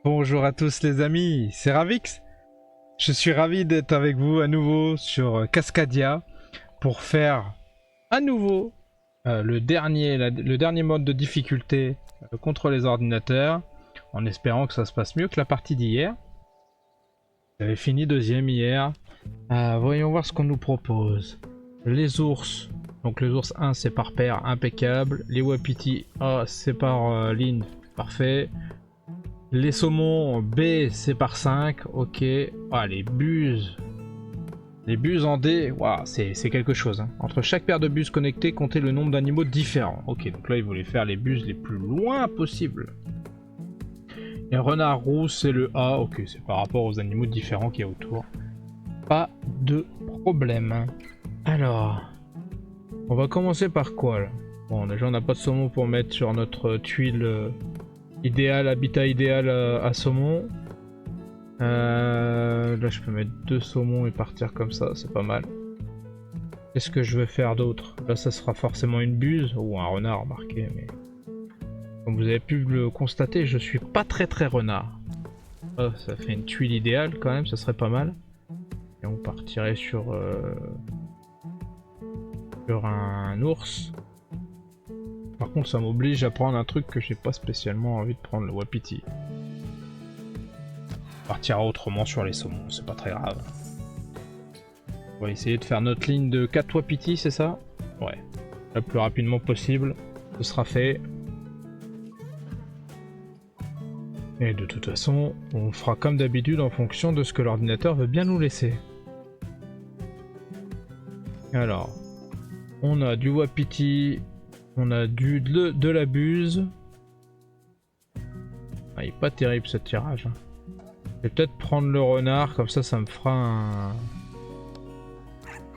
Bonjour à tous les amis, c'est Ravix. Je suis ravi d'être avec vous à nouveau sur Cascadia pour faire à nouveau le dernier mode de difficulté contre les ordinateurs, en espérant que ça se passe mieux que la partie d'hier. J'avais fini deuxième hier. Voyons voir ce qu'on nous propose. Les ours. Donc les ours 1 c'est par paire, impeccable. Les wapitis A c'est par ligne, parfait. Les saumons B c'est par 5, ok. Ah, les buses. Les buses en D, waouh, c'est quelque chose. Hein. Entre chaque paire de buses connectées, comptez le nombre d'animaux différents. Ok, donc là il voulait faire les buses les plus loin possible. Et renard roux c'est le A, ok, c'est par rapport aux animaux différents qu'il y a autour. Pas de problème. Alors, on va commencer par quoi là? Bon, déjà on n'a pas de saumon pour mettre sur notre tuile idéale, habitat idéal à saumon. Là je peux mettre 2 saumons et partir comme ça, c'est pas mal. Qu'est-ce que je veux faire d'autre? Là ça sera forcément une buse, ou un renard remarqué, mais... Comme vous avez pu le constater, je suis pas très renard. Oh, ça fait une tuile idéale quand même, ça serait pas mal. Et on partirait sur un ours. Par contre ça m'oblige à prendre un truc que j'ai pas spécialement envie de prendre, le wapiti. On partira autrement sur les saumons, c'est pas très grave. On va essayer de faire notre ligne de 4 wapiti, c'est ça? Ouais. Le plus rapidement possible, ce sera fait. Et de toute façon, on fera comme d'habitude en fonction de ce que l'ordinateur veut bien nous laisser. Alors, on a du wapiti, on a de la buse. Ah, il est pas terrible ce tirage. Hein. Je vais peut-être prendre le renard, comme ça me fera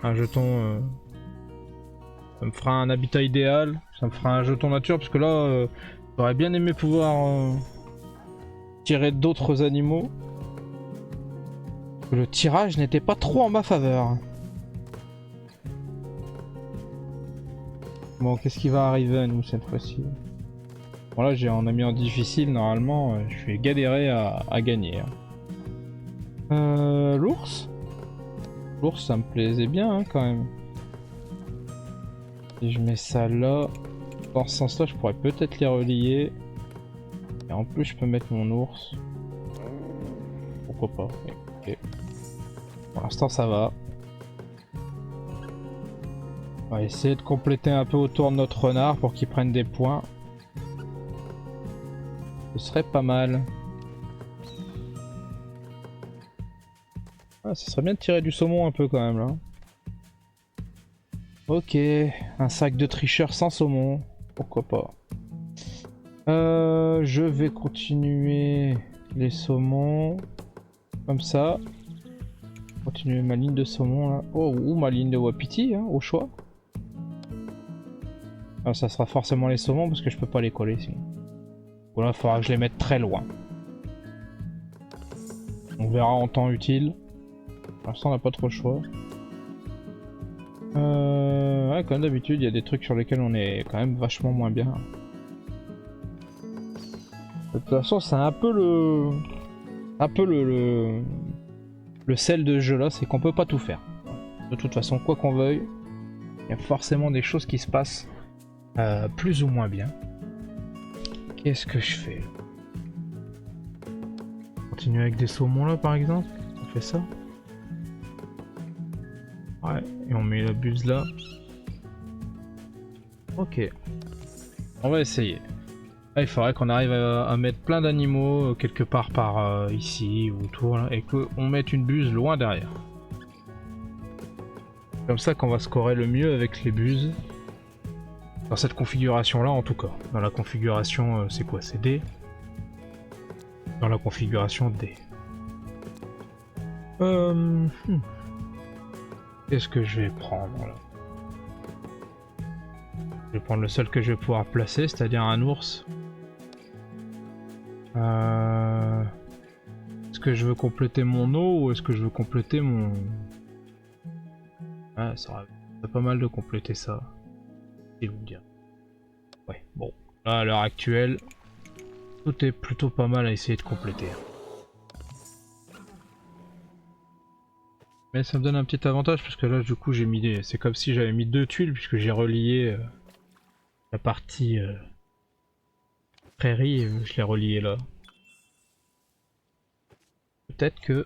un jeton... ça me fera un habitat idéal, ça me fera un jeton nature, parce que là, j'aurais bien aimé pouvoir tirer d'autres animaux. Le tirage n'était pas trop en ma faveur. Bon, qu'est-ce qui va arriver à nous cette fois-ci? Bon là, on a mis en difficile, normalement, je vais galérer à gagner. L'ours? L'ours, ça me plaisait bien hein, quand même. Si je mets ça là, dans ce sens-là, je pourrais peut-être les relier. Et en plus, je peux mettre mon ours. Pourquoi pas? Ok. Pour l'instant, ça va. On va essayer de compléter un peu autour de notre renard pour qu'il prenne des points. Ce serait pas mal. Ah, ce serait bien de tirer du saumon un peu quand même là. Ok, un sac de tricheur sans saumon. Pourquoi pas. Je vais continuer les saumons. Comme ça. Continuer ma ligne de saumon là. Oh, ou ma ligne de wapiti, hein, au choix. Ah, ça sera forcément les saumons parce que je peux pas les coller sinon. Voilà, il faudra que je les mette très loin. On verra en temps utile. Pour l'instant, on n'a pas trop le choix. Ouais, comme d'habitude, il y a des trucs sur lesquels on est quand même vachement moins bien. De toute façon, c'est un peu le sel de ce jeu là, c'est qu'on peut pas tout faire. De toute façon, quoi qu'on veuille, il y a forcément des choses qui se passent plus ou moins bien. Qu'est-ce que je fais? Continuer avec des saumons là par exemple? On fait ça? Ouais, et on met la buse là. Ok. On va essayer. Là, il faudrait qu'on arrive à mettre plein d'animaux quelque part par ici ou autour là, et qu'on mette une buse loin derrière. Comme ça qu'on va scorer le mieux avec les buses. Dans cette configuration là en tout cas. Dans la configuration c'est quoi? C'est D. Dans la configuration D. Qu'est-ce que je vais prendre là? Je vais prendre le seul que je vais pouvoir placer, c'est-à-dire un ours. Est-ce que je veux compléter mon eau ou est-ce que je veux compléter mon... Ah, ça aurait pas mal de compléter ça. Et vous me dire. Ouais, bon. Là, à l'heure actuelle, Tout est plutôt pas mal à essayer de compléter. Mais ça me donne un petit avantage parce que là du coup j'ai mis des... C'est comme si j'avais mis 2 tuiles puisque j'ai relié la partie prairie, je l'ai relié là. Peut-être que...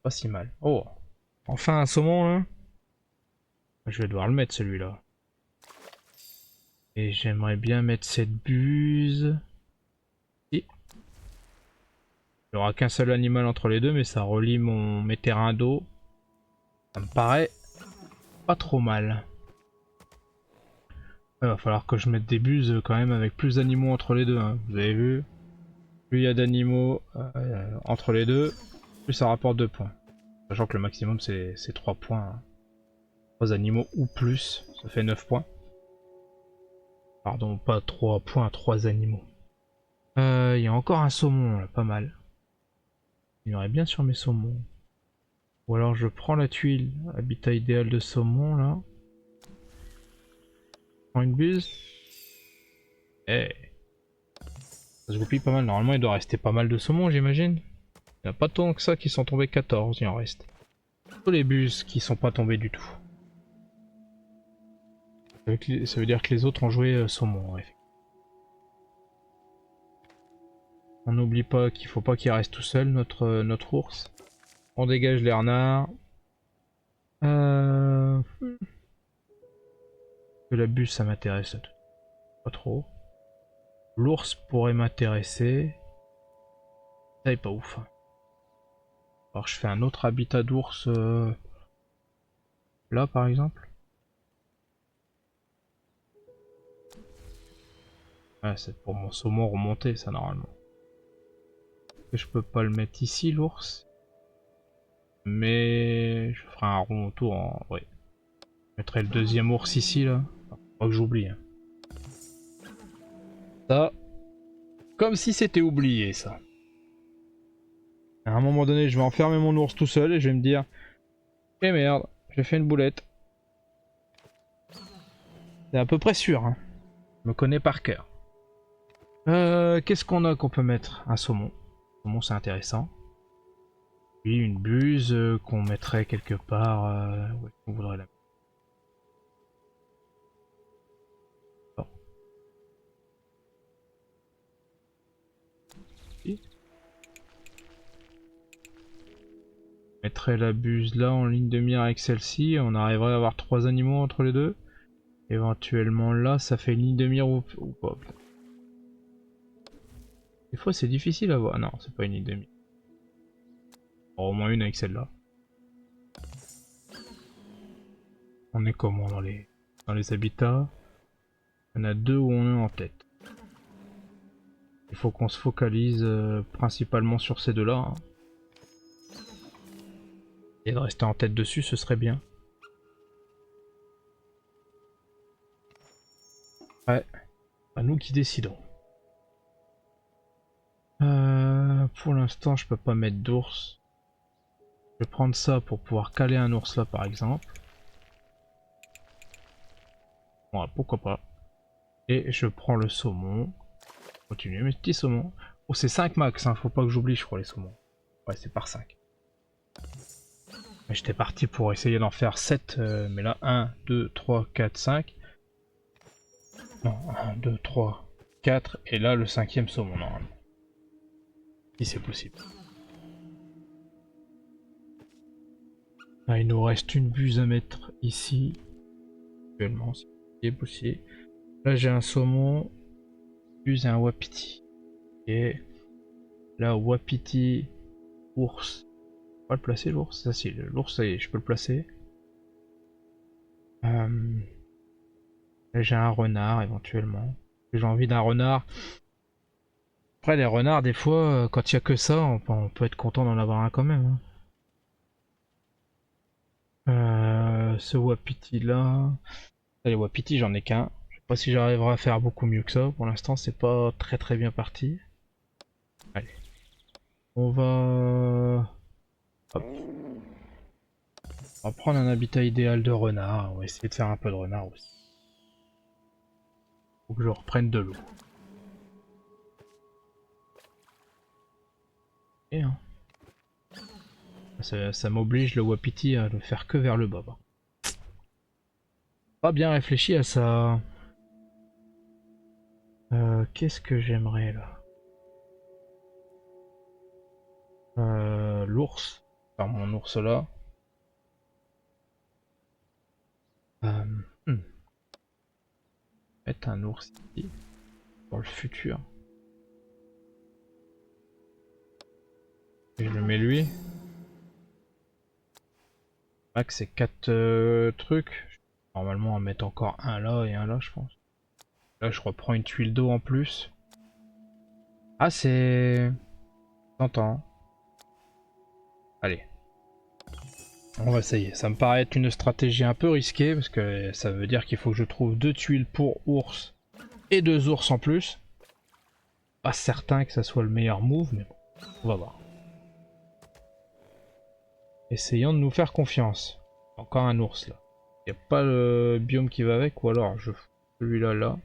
Pas si mal. Oh, enfin un saumon là. Je vais devoir le mettre celui-là. Et j'aimerais bien mettre cette buse. Si. Il n'y aura qu'un seul animal entre les deux, mais ça relie mes terrains d'eau. Ça me paraît pas trop mal. Il va falloir que je mette des buses quand même avec plus d'animaux entre les deux. Hein. Vous avez vu? Plus il y a d'animaux entre les deux, plus ça rapporte 2 points. Sachant que le maximum c'est 3 points. Hein. 3 animaux ou plus, ça fait 9 points. Pardon, pas 3 points, 3 animaux. Il y a encore un saumon là, pas mal. Il y aurait bien sur mes saumons. Ou alors je prends la tuile, habitat idéal de saumon là. Je prends une buse. Eh, ça se goupille pas mal. Normalement il doit rester pas mal de saumons j'imagine. Il n'y a pas tant que ça qui sont tombés, 14, il en reste. Tous les buses qui sont pas tombés du tout. Ça veut dire que les autres ont joué saumon. Ouais. On n'oublie pas qu'il faut pas qu'il reste tout seul notre ours. On dégage les renards. Que la buse ça m'intéresse pas trop. L'ours pourrait m'intéresser. Ça est pas ouf. Alors je fais un autre habitat d'ours là par exemple. Ah, c'est pour mon saumon remonté ça normalement. Je peux pas le mettre ici l'ours. Mais je ferai un rond autour en... Ouais. Je mettrai le deuxième ours ici là. Faut pas que j'oublie. Hein. Ça. Comme si c'était oublié ça. À un moment donné je vais enfermer mon ours tout seul et je vais me dire... Eh merde, j'ai fait une boulette. C'est à peu près sûr. Hein. Je me connais par cœur. Qu'est-ce qu'on peut mettre? Un saumon. Le saumon c'est intéressant. Puis une buse qu'on mettrait quelque part. Ouais, on voudrait la mettre. Bon. Si. On mettrait la buse là en ligne de mire avec celle-ci. On arriverait à avoir 3 animaux entre les deux. Éventuellement là, ça fait une ligne de mire ou pas. Des fois c'est difficile à voir. Non, c'est pas une ligne de mire. Au moins une avec celle-là. On est comment dans les habitats? Il y en a 2 où on est en tête. Il faut qu'on se focalise principalement sur ces deux-là. Hein. Et de rester en tête dessus, ce serait bien. Ouais, à nous qui décidons. Pour l'instant, je peux pas mettre d'ours. Je vais prendre ça pour pouvoir caler un ours là par exemple. Voilà, pourquoi pas. Et je prends le saumon. Continuez mes petits saumons. Oh, c'est 5 max, hein. Faut pas que j'oublie, je crois, les saumons. Ouais, c'est par 5. J'étais parti pour essayer d'en faire 7, mais là, 1, 2, 3, 4, 5. Non, 1, 2, 3, 4, et là, le 5e saumon, normalement. Si c'est possible. Là, il nous reste une buse à mettre ici. Actuellement, c'est possible. Là, j'ai un saumon, buse et un wapiti. Et là, wapiti, ours. On va le placer, l'ours. Ça, si, l'ours, ça y est, je peux le placer. Là, j'ai un renard, éventuellement. J'ai envie d'un renard. Après, les renards, des fois, quand il n'y a que ça, on peut être content d'en avoir un quand même. Hein. Ce wapiti là. Les wapiti, j'en ai qu'un. Je sais pas si j'arriverai à faire beaucoup mieux que ça. Pour l'instant, c'est pas très très bien parti. Allez. On va. Hop. On va prendre un habitat idéal de renard. On va essayer de faire un peu de renard aussi. Faut que je reprenne de l'eau. Et, hein. Ça m'oblige le Wapiti à le faire que vers le bas. Pas bien réfléchi à ça. Qu'est-ce que j'aimerais là? L'ours. Enfin, mon ours là. Mettre un ours ici. Pour le futur. Et je le mets lui. Max c'est 4 trucs. Normalement en mettre encore un là et un là je pense. Là je reprends une tuile d'eau en plus. Ah c'est... Tentant. Allez. On va essayer. Ça me paraît être une stratégie un peu risquée parce que ça veut dire qu'il faut que je trouve 2 tuiles pour ours et 2 ours en plus. Pas certain que ça soit le meilleur move mais bon, on va voir. Essayons de nous faire confiance. Encore un ours là. Il n'y a pas le biome qui va avec ou alors je fous celui-là là.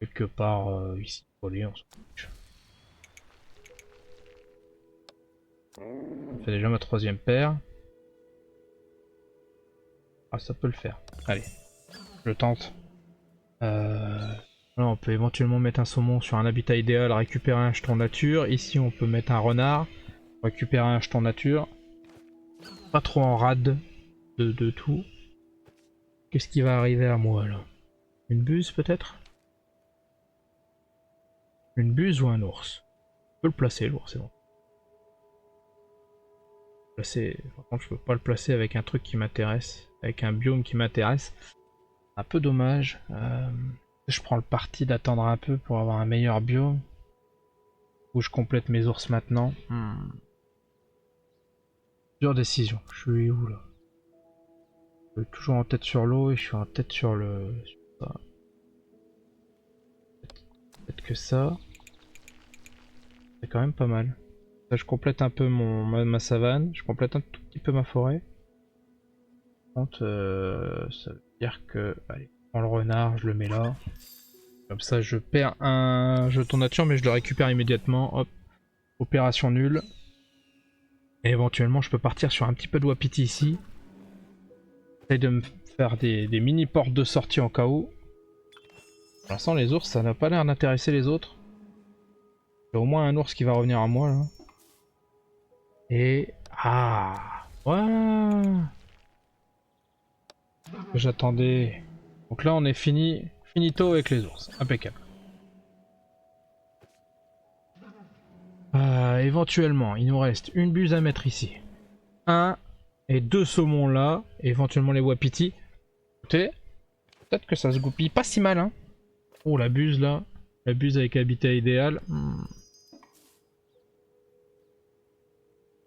Quelque part ici. Collé, on s'en fiche. Ça fait déjà ma 3ème paire. Ah ça peut le faire. Allez. Je tente. Là, on peut éventuellement mettre un saumon sur un habitat idéal, récupérer un jeton nature. Ici on peut mettre un renard, récupérer un jeton nature. Pas trop en rade de tout. Qu'est-ce qui va arriver à moi là? Une buse peut-être? Une buse ou un ours? Je peux le placer l'ours, c'est bon. Par contre je peux pas le placer avec un truc qui m'intéresse, avec un biome qui m'intéresse. Un peu dommage. Je prends le parti d'attendre un peu pour avoir un meilleur biome. Ou je complète mes ours maintenant. Dure décision. Je suis où là? Je suis toujours en tête sur l'eau et je suis en tête sur le... Peut-être que ça... C'est quand même pas mal. Là, je complète un peu ma savane. Je complète un tout petit peu ma forêt. Par contre, ça veut dire que... Allez, je prends le renard, je le mets là. Comme ça, je perds un jeton nature, mais je le récupère immédiatement. Hop. Opération nulle. Et éventuellement, je peux partir sur un petit peu de wapiti ici. J'essaye de me faire des mini portes de sortie en cas où. Pour l'instant, les ours, ça n'a pas l'air d'intéresser les autres. Il y a au moins un ours qui va revenir à moi là. Et... Ah ouais. J'attendais. Donc là, on est finito avec les ours. Impeccable. Éventuellement, il nous reste une buse à mettre ici. Un et 2 saumons là. Et éventuellement les wapiti. Écoutez, peut-être que ça se goupille pas si mal, hein. Oh, la buse là. La buse avec habitat idéal. Il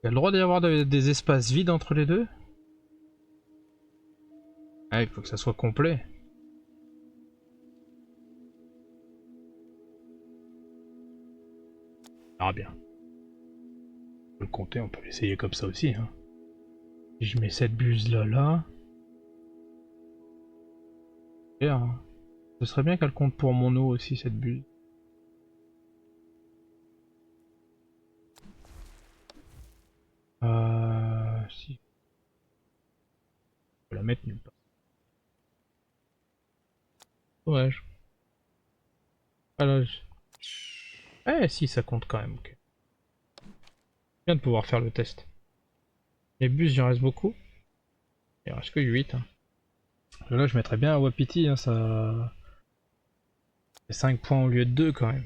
y a le droit d'y avoir des espaces vides entre les deux? Ah, il faut que ça soit complet. Ah bien. On peut le compter, on peut l'essayer comme ça aussi, hein. Si je mets cette buse là. Et, hein. Ce serait bien qu'elle compte pour mon eau aussi, cette buse. Si. Je peux la mettre nulle part. Dommage. Alors, eh si, ça compte quand même, ok. Bien de pouvoir faire le test. Les bus, il en reste beaucoup. Il en reste que 8. Hein. Là, je mettrais bien un wapiti, hein, ça... C'est 5 points au lieu de 2 quand même.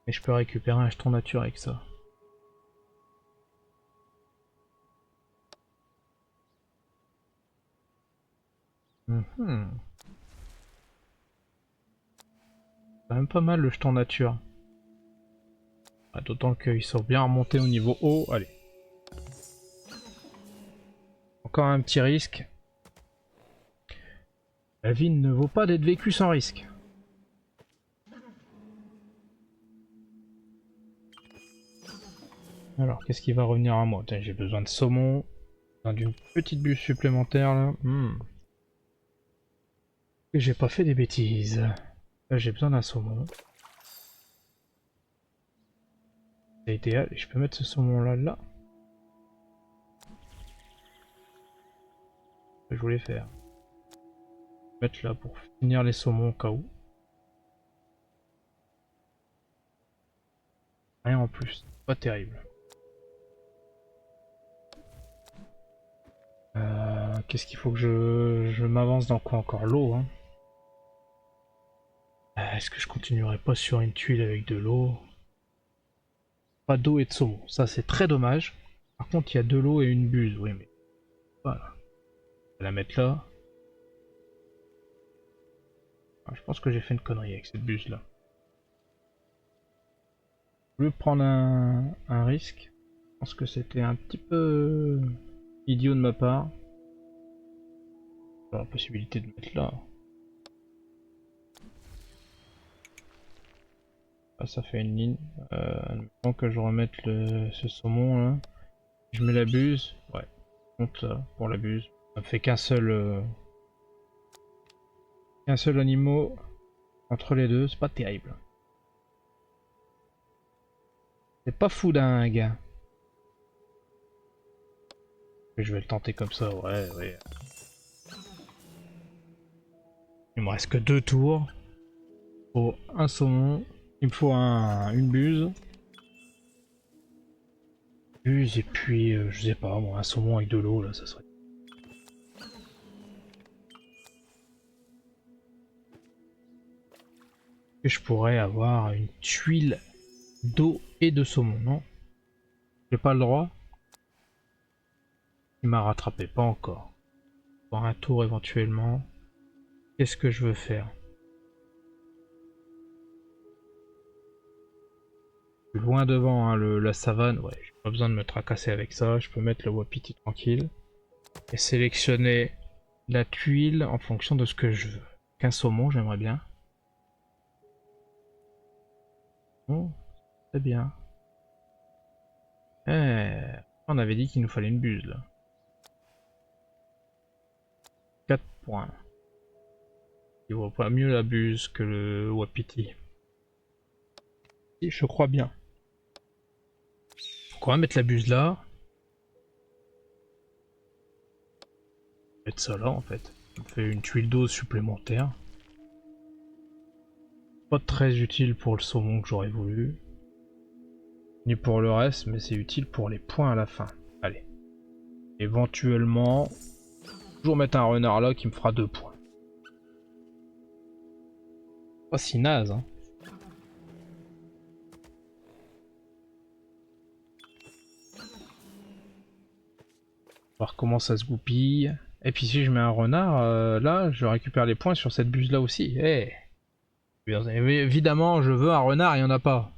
Et je peux récupérer un jeton nature avec ça. Quand même pas mal le jeton nature. Ah, d'autant qu'ils sont bien remontés au niveau haut. Allez. Encore un petit risque. La vie ne vaut pas d'être vécue sans risque. Alors, qu'est-ce qui va revenir à moi? J'ai besoin de saumon. D'une petite buse supplémentaire là. Et j'ai pas fait des bêtises. Là, j'ai besoin d'un saumon. C'est idéal. Et je peux mettre ce saumon là. Que je voulais faire. Mettre là pour finir les saumons au cas où. Rien en plus. Pas terrible. Qu'est-ce qu'il faut que je m'avance dans quoi encore? L'eau, hein. Est-ce que je continuerai pas sur une tuile avec de l'eau? Pas d'eau et de saumon. Ça, c'est très dommage. Par contre, il y a de l'eau et une buse. Oui, mais voilà. Je vais la mettre là. Ah, je pense que j'ai fait une connerie avec cette buse là. Je veux prendre un risque. Je pense que c'était un petit peu idiot de ma part. La possibilité de mettre là. Ah, ça fait une ligne. Admettons que je remette ce saumon là. Je mets la buse. Ouais. Compte là pour la buse. Ça me fait qu'un seul animal entre les deux. C'est pas terrible. C'est pas fou dingue. Je vais le tenter comme ça. Ouais. Il me reste que 2 tours. Il faut un saumon. Il me faut une buse. Buse et puis je sais pas moi, un saumon avec de l'eau là, ça serait. Et je pourrais avoir une tuile d'eau et de saumon, non? J'ai pas le droit? Il m'a rattrapé, pas encore. Pour un tour éventuellement. Qu'est-ce que je veux faire? Je suis loin devant hein, la savane, ouais, j'ai pas besoin de me tracasser avec ça, je peux mettre le wapiti tranquille. Et sélectionner la tuile en fonction de ce que je veux. Qu'un saumon, j'aimerais bien. Oh, très bien. On avait dit qu'il nous fallait une buse là. 4 points. Il voit pas mieux la buse que le wapiti. Et je crois bien. Donc on va mettre la buse là. Mettre ça là en fait. Ça me fait une tuile d'eau supplémentaire. Pas très utile pour le saumon que j'aurais voulu. Ni pour le reste, mais c'est utile pour les points à la fin. Allez. Éventuellement, toujours mettre un renard là qui me fera 2 points. Pas si naze, hein. Voir comment ça se goupille. Et puis si je mets un renard, là, je récupère les points sur cette buse là aussi. Eh, évidemment, je veux un renard, il n'y en a pas.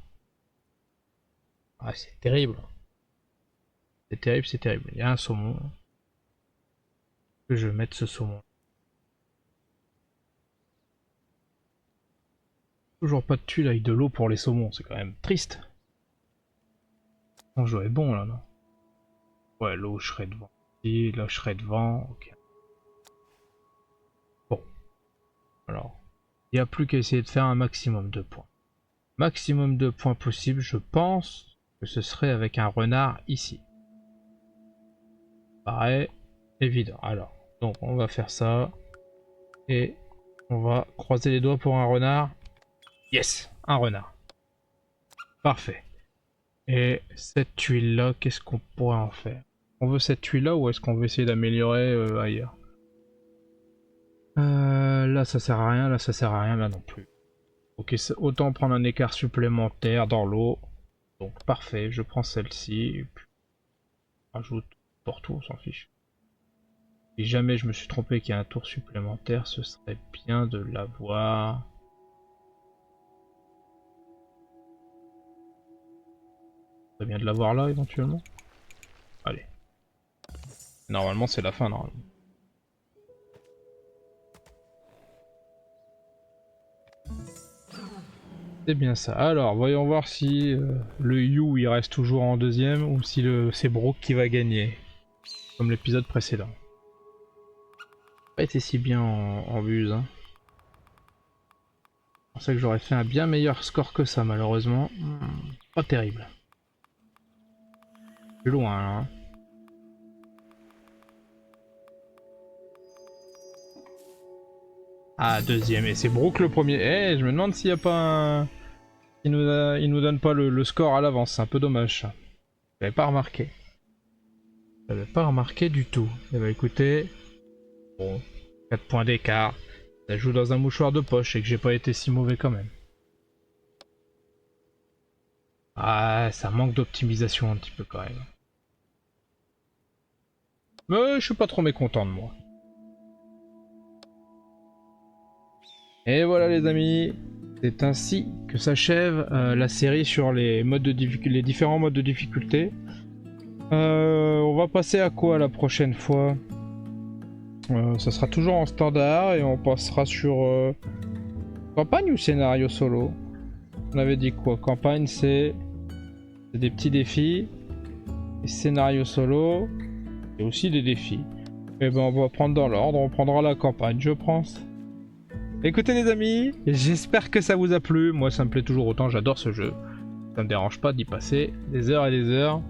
Ah, c'est terrible. C'est terrible, c'est terrible. Il y a un saumon. Que je vais mettre ce saumon. Toujours pas de tuile avec de l'eau pour les saumons, c'est quand même triste. Mon jeu est bon là, non? Ouais, l'eau je serai devant. Et là je serai devant, ok. Bon. Alors, il n'y a plus qu'à essayer de faire un maximum de points. Maximum de points possible, je pense que ce serait avec un renard ici. Paraît évident. Alors, donc on va faire ça. Et on va croiser les doigts pour un renard. Yes, un renard. Parfait. Et cette tuile là, qu'est-ce qu'on pourrait en faire? On veut cette tuile là ou est-ce qu'on veut essayer d'améliorer ailleurs? Là ça sert à rien, là ça sert à rien, là non plus. Ok, autant prendre un écart supplémentaire dans l'eau. Donc parfait, je prends celle-ci et puis rajoute pour tout, on s'en fiche. Si jamais je me suis trompé qu'il y a un tour supplémentaire, ce serait bien de l'avoir. Ce serait bien de l'avoir là éventuellement. Allez. Normalement c'est la fin normalement. C'est bien ça. Alors, voyons voir si le You il reste toujours en deuxième ou si c'est Brooke qui va gagner. Comme l'épisode précédent. Pas été si bien en buse. Hein. Je pensais que j'aurais fait un bien meilleur score que ça, malheureusement. Pas terrible. Plus loin, là. Hein. Ah, deuxième. Et c'est Brooke le premier. Eh, je me demande s'il n'y a pas un... Il nous donne pas le score à l'avance. C'est un peu dommage, ça. J'avais pas remarqué. J'avais pas remarqué du tout. Eh ben, écoutez... Bon, 4 points d'écart. Ça joue dans un mouchoir de poche et que j'ai pas été si mauvais quand même. Ah, ça manque d'optimisation un petit peu quand même. Mais je suis pas trop mécontent de moi. Et voilà les amis, c'est ainsi que s'achève la série sur les différents modes de difficulté. On va passer à quoi la prochaine fois? Ça sera toujours en standard et on passera sur campagne ou scénario solo? On avait dit quoi? Campagne c'est des petits défis, et scénario solo et aussi des défis. Et ben on va prendre dans l'ordre, on prendra la campagne je pense. Écoutez les amis, j'espère que ça vous a plu, moi ça me plaît toujours autant, j'adore ce jeu. Ça me dérange pas d'y passer des heures et des heures.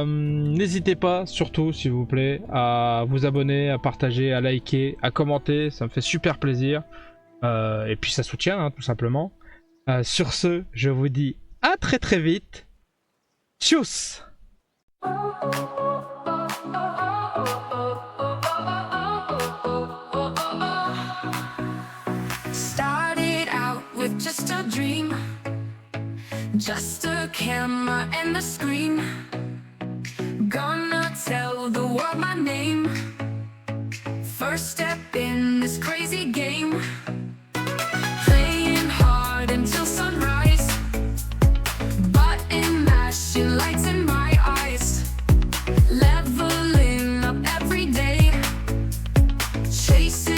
N'hésitez pas, surtout s'il vous plaît, à vous abonner, à partager, à liker, à commenter, ça me fait super plaisir. Et puis ça soutient hein, tout simplement. Sur ce, je vous dis à très très vite. Tchuss! Started out with just a dream, just a camera and a screen. Gonna tell the world my name. First step in this crazy game. Playing hard until sunrise. Button mashing, lights in my eyes. Leveling up every day. Chasing